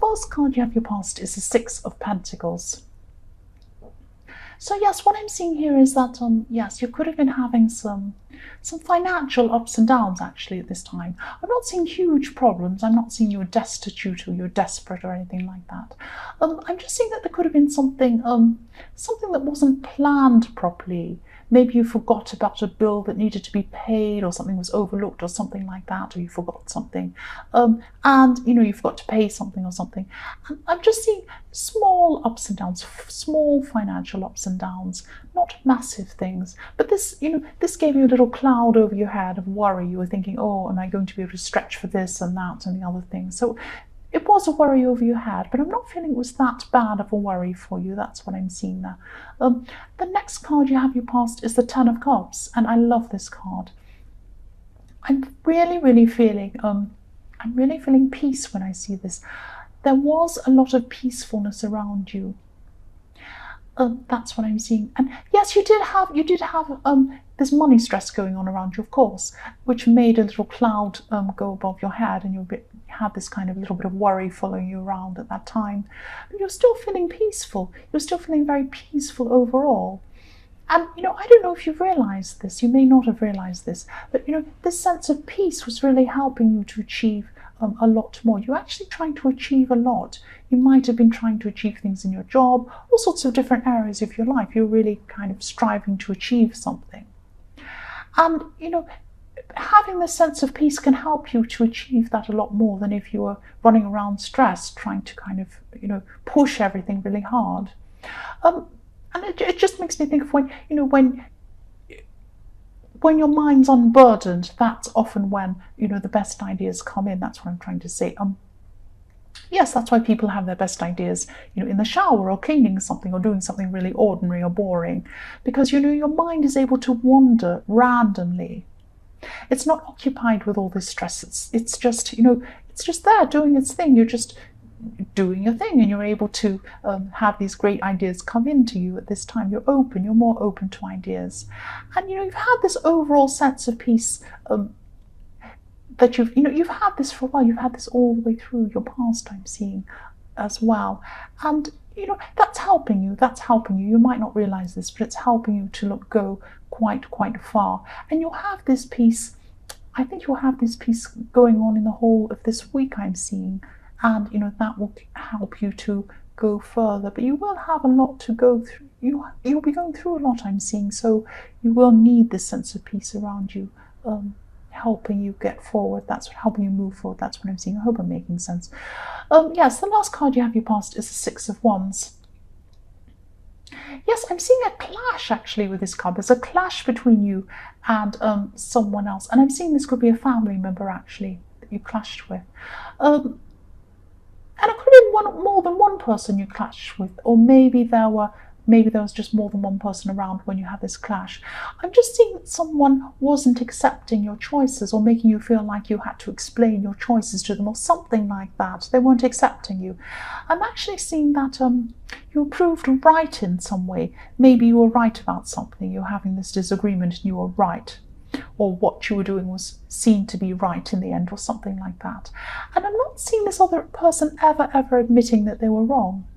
first card you have your past is the Six of Pentacles. So yes, what I'm seeing here is that yes, you could have been having some financial ups and downs actually at this time. I'm not seeing huge problems. I'm not seeing you're destitute or you're desperate or anything like that. I'm just seeing that there could have been something that wasn't planned properly. Maybe you forgot about a bill that needed to be paid, or something was overlooked or something like that, or you forgot something, and you forgot to pay something or something. And I'm just seeing small ups and downs, small financial ups and downs, not massive things. But this gave you a little cloud over your head of worry. You were thinking, oh, am I going to be able to stretch for this and that and the other thing? So it was a worry over your head, but I'm not feeling it was that bad of a worry for you. That's what I'm seeing there. The next card you have your past is the Ten of Cups, and I love this card. I'm really feeling peace when I see this. There was a lot of peacefulness around you. That's what I'm seeing. And yes, you did have this money stress going on around you, of course, which made a little cloud go above your head, and you had this kind of little bit of worry following you around at that time. But you're still feeling peaceful. You're still feeling very peaceful overall. And I don't know if you've realized this. You may not have realized this, but this sense of peace was really helping you to achieve a lot more. You're actually trying to achieve a lot. You might have been trying to achieve things in your job, all sorts of different areas of your life. You're really kind of striving to achieve something. And, having this sense of peace can help you to achieve that a lot more than if you were running around stressed, trying to kind of, push everything really hard. And it just makes me think of when your mind's unburdened, that's often when, the best ideas come in. That's what I'm trying to say. Yes, that's why people have their best ideas, in the shower or cleaning something or doing something really ordinary or boring, because, your mind is able to wander randomly. It's not occupied with all this stress. It's just, it's just there doing its thing. You're just doing your thing, and you're able to have these great ideas come into you at this time. You're open. You're more open to ideas, and you've had this overall sense of peace. That you've had this for a while. You've had this all the way through your past, I'm seeing as well. And that's helping you. You might not realize this, but it's helping you to go quite far. And you'll have this peace. I think you'll have this peace going on in the whole of this week, I'm seeing. And that will help you to go further. But you will have a lot to go through. You'll be going through a lot, I'm seeing. So you will need this sense of peace around you, helping you get forward. That's helping you move forward. That's what I'm seeing. I hope I'm making sense. Yes, the last card you have your past is the Six of Wands. Yes, I'm seeing a clash actually with this card. There's a clash between you and someone else, and I'm seeing this could be a family member actually that you clashed with. And it could be more than one person you clashed with, or maybe there was just more than one person around when you had this clash. I'm just seeing that someone wasn't accepting your choices, or making you feel like you had to explain your choices to them, or something like that. They weren't accepting you. I'm actually seeing that you were proved right in some way. Maybe you were right about something. You're having this disagreement and you were right. Or what you were doing was seen to be right in the end, or something like that. And I'm not seeing this other person ever admitting that they were wrong.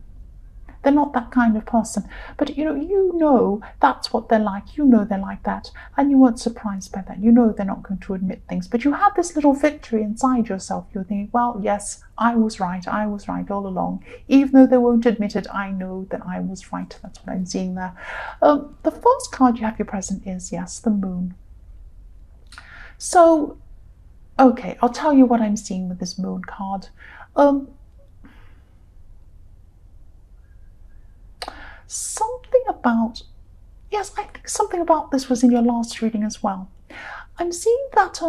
They're not that kind of person. But you know that's what they're like. They're like that. And you weren't surprised by that. They're not going to admit things. But you had this little victory inside yourself. You're thinking, well, yes, I was right all along. Even though they won't admit it, I know that I was right. That's what I'm seeing there. The first card you have your present is, yes, the Moon. So, okay, I'll tell you what I'm seeing with this Moon card. Something about, yes, I think something about this was in your last reading as well. I'm seeing that,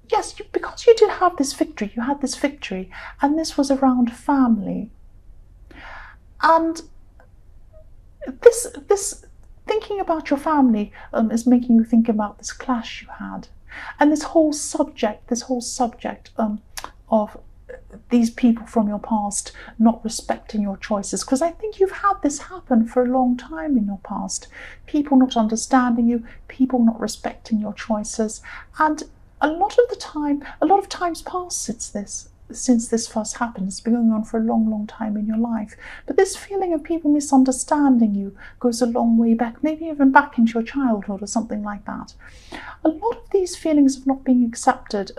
yes, because you did have this victory, you had this victory, and this was around family. And this thinking about your family is making you think about this clash you had. And this whole subject of these people from your past not respecting your choices, because I think you've had this happen for a long time in your past. People not understanding you, people not respecting your choices, and a lot of times past it's this. since this first happened. It's been going on for a long, long time in your life. But this feeling of people misunderstanding you goes a long way back, maybe even back into your childhood or something like that. A lot of these feelings of not being accepted,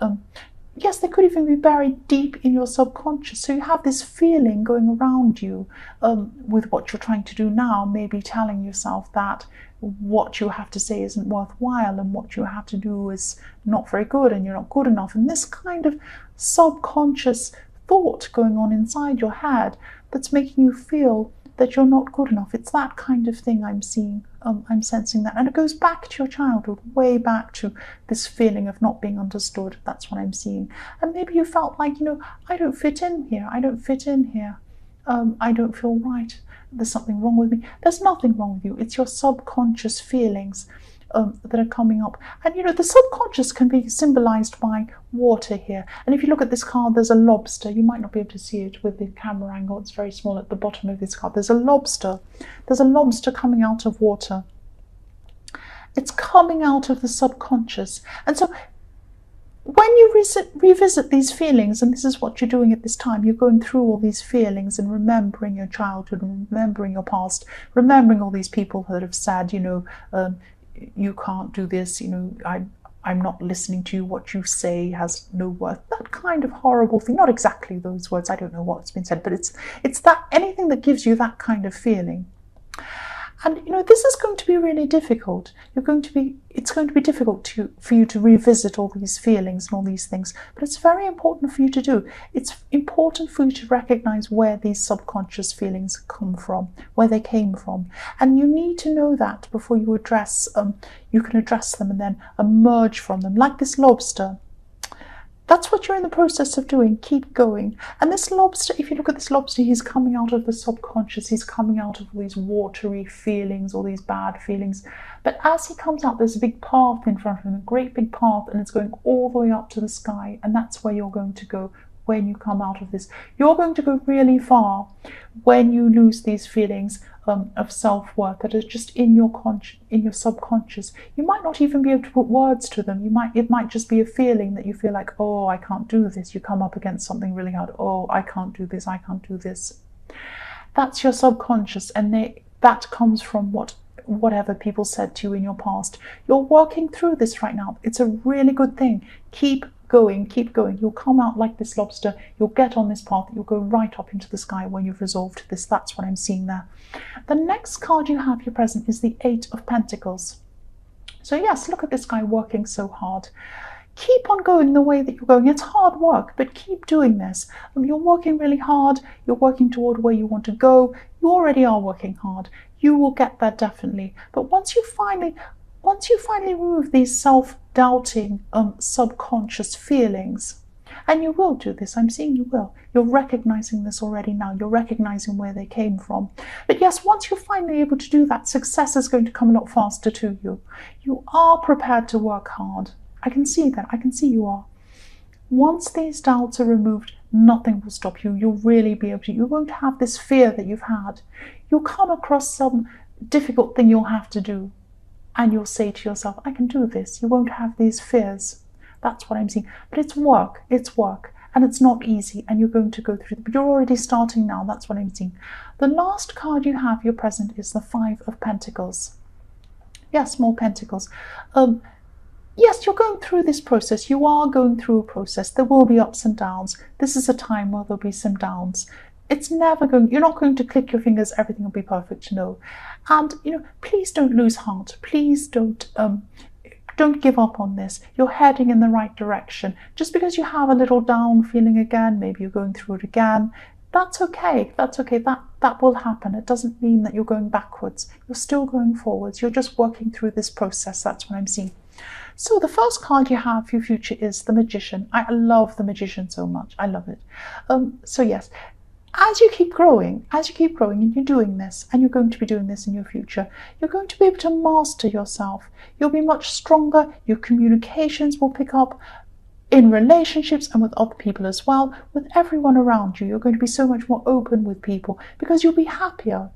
yes, they could even be buried deep in your subconscious. So you have this feeling going around you with what you're trying to do now, maybe telling yourself that what you have to say isn't worthwhile and what you have to do is not very good and you're not good enough. And this kind of subconscious thought going on inside your head that's making you feel that you're not good enough. It's that kind of thing I'm seeing. I'm sensing that. And it goes back to your childhood, way back to this feeling of not being understood. That's what I'm seeing. And maybe you felt like, I don't fit in here. I don't fit in here. I don't feel right. There's something wrong with me. There's nothing wrong with you. It's your subconscious feelings that are coming up. And the subconscious can be symbolized by water here. And if you look at this card, there's a lobster. You might not be able to see it with the camera angle. It's very small at the bottom of this card. There's a lobster. There's a lobster coming out of water. It's coming out of the subconscious. And so when you revisit these feelings, and this is what you're doing at this time, you're going through all these feelings and remembering your childhood and remembering your past, remembering all these people that have said, you can't do this, I'm not listening to you, what you say has no worth, that kind of horrible thing. Not exactly those words, I don't know what's been said, but it's that anything that gives you that kind of feeling. And this is going to be really difficult. It's going to be difficult for you to revisit all these feelings and all these things, but it's very important for you to do. It's important for you to recognize where these subconscious feelings come from, where they came from. And you need to know that before you can address them and then emerge from them, like this lobster. That's what you're in the process of doing. Keep going. And this lobster, if you look at this lobster, he's coming out of the subconscious. He's coming out of all these watery feelings, all these bad feelings. But as he comes out, there's a big path in front of him, a great big path, and it's going all the way up to the sky. And that's where you're going to go when you come out of this. You're going to go really far when you lose these feelings of self-worth that are just in your subconscious. You might not even be able to put words to them. It might just be a feeling that you feel like, oh, I can't do this. You come up against something really hard. Oh, I can't do this. I can't do this. That's your subconscious, and that comes from whatever people said to you in your past. You're working through this right now. It's a really good thing. Keep going. You'll come out like this lobster. You'll get on this path. You'll go right up into the sky when you've resolved this. That's what I'm seeing there. The next card you have your present is the Eight of Pentacles. So yes, look at this guy working so hard. Keep on going the way that you're going. It's hard work, but keep doing this. You're working really hard. You're working toward where you want to go. You already are working hard. You will get there definitely. But once you finally remove these self-doubting subconscious feelings, and you will do this, I'm seeing you will. You're recognizing this already now. You're recognizing where they came from. But yes, once you're finally able to do that, success is going to come a lot faster to you. You are prepared to work hard. I can see that. I can see you are. Once these doubts are removed, nothing will stop you. You'll really be able to. You won't have this fear that you've had. You'll come across some difficult thing you'll have to do, and you'll say to yourself, I can do this. You won't have these fears. That's what I'm seeing. But it's work, and it's not easy, and you're going to go through it. But you're already starting now. That's what I'm seeing. The last card you have, your present, is the Five of Pentacles. Yes, more pentacles. Yes, you're going through this process. You are going through a process. There will be ups and downs. This is a time where there'll be some downs. You're not going to click your fingers, everything will be perfect, no. And, please don't lose heart. Please don't give up on this. You're heading in the right direction. Just because you have a little down feeling again, maybe you're going through it again, that's okay. That's okay. That will happen. It doesn't mean that you're going backwards. You're still going forwards. You're just working through this process. That's what I'm seeing. So the first card you have for your future is the Magician. I love the Magician so much. I love it. So yes, as you keep growing and you're doing this, and you're going to be doing this in your future, you're going to be able to master yourself. You'll be much stronger. Your communications will pick up in relationships and with other people as well, with everyone around you. You're going to be so much more open with people because you'll be happier.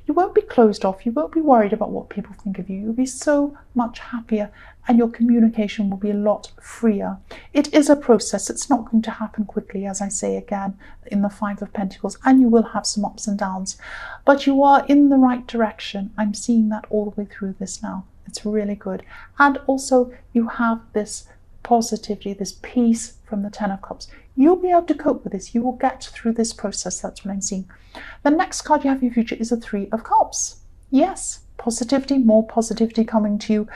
You won't be closed off. You won't be worried about what people think of you. You'll be so much happier, and your communication will be a lot freer. It is a process. It's not going to happen quickly, as I say again, in the Five of Pentacles, and you will have some ups and downs. But you are in the right direction. I'm seeing that all the way through this now. It's really good. And also, you have this positivity, this peace from the Ten of Cups. You'll be able to cope with this. You will get through this process. That's what I'm seeing. The next card you have in your future is a Three of Cups. Yes, positivity, more positivity coming to you.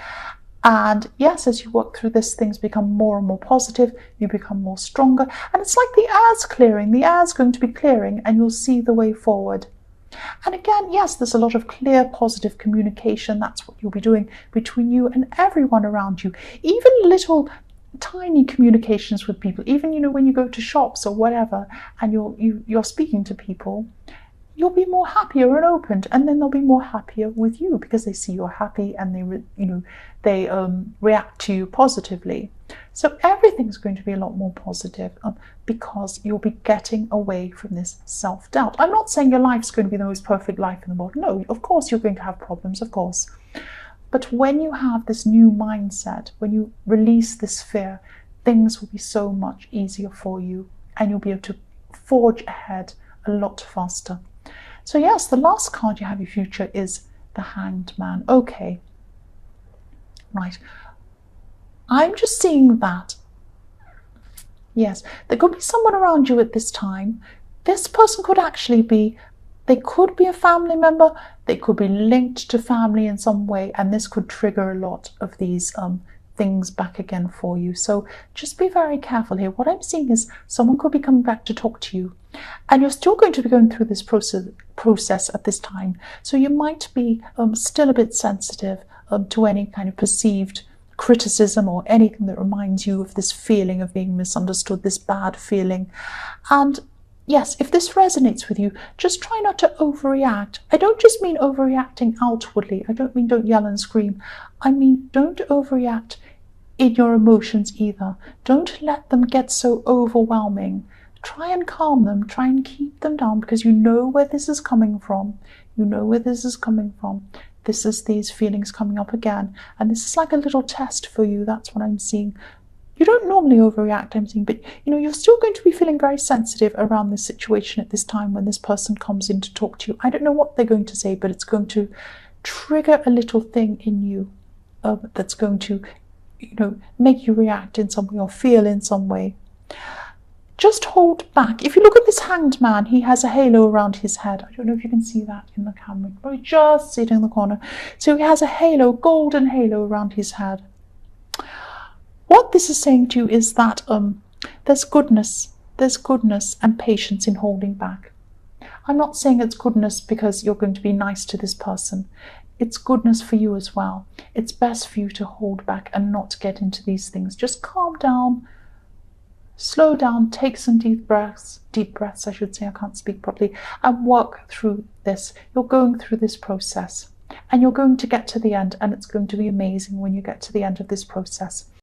And yes, as you work through this, things become more and more positive. You become more stronger. And it's like the air's clearing. The air's going to be clearing, and you'll see the way forward. And again, yes, there's a lot of clear, positive communication. That's what you'll be doing between you and everyone around you. Even little tiny communications with people, even when you go to shops or whatever, and you're speaking to people, you'll be more happier and opened, and then they'll be more happier with you because they see you're happy, and they react to you positively. So everything's going to be a lot more positive because you'll be getting away from this self-doubt. I'm not saying your life's going to be the most perfect life in the world. No, of course you're going to have problems, of course. But when you have this new mindset, when you release this fear, things will be so much easier for you, and you'll be able to forge ahead a lot faster. So yes, the last card you have in your future is the Hanged Man. Okay, right. I'm just seeing that. Yes, there could be someone around you at this time. This person could actually be, they could be a family member, they could be linked to family in some way, and this could trigger a lot of these things back again for you. So just be very careful here. What I'm seeing is someone could be coming back to talk to you, and you're still going to be going through this process at this time. So you might be still a bit sensitive to any kind of perceived criticism or anything that reminds you of this feeling of being misunderstood, this bad feeling. And yes, if this resonates with you, just try not to overreact. I don't just mean overreacting outwardly. I don't mean don't yell and scream. I mean don't overreact in your emotions either. Don't let them get so overwhelming. Try and calm them. Try and keep them down, because you know where this is coming from. You know where this is coming from. This is these feelings coming up again. And this is like a little test for you. That's what I'm seeing. You don't normally overreact, I'm seeing, but you're still going to be feeling very sensitive around this situation at this time when this person comes in to talk to you. I don't know what they're going to say, but it's going to trigger a little thing in you that's going to, make you react in some way or feel in some way. Just hold back. If you look at this Hanged Man, he has a halo around his head. I don't know if you can see that in the camera. Probably just sitting in the corner. So he has a halo, golden halo around his head. What this is saying to you is that there's goodness and patience in holding back. I'm not saying it's goodness because you're going to be nice to this person. It's goodness for you as well. It's best for you to hold back and not get into these things. Just calm down, slow down, take some deep breaths, I should say, I can't speak properly, and work through this. You're going through this process, and you're going to get to the end, and it's going to be amazing when you get to the end of this process.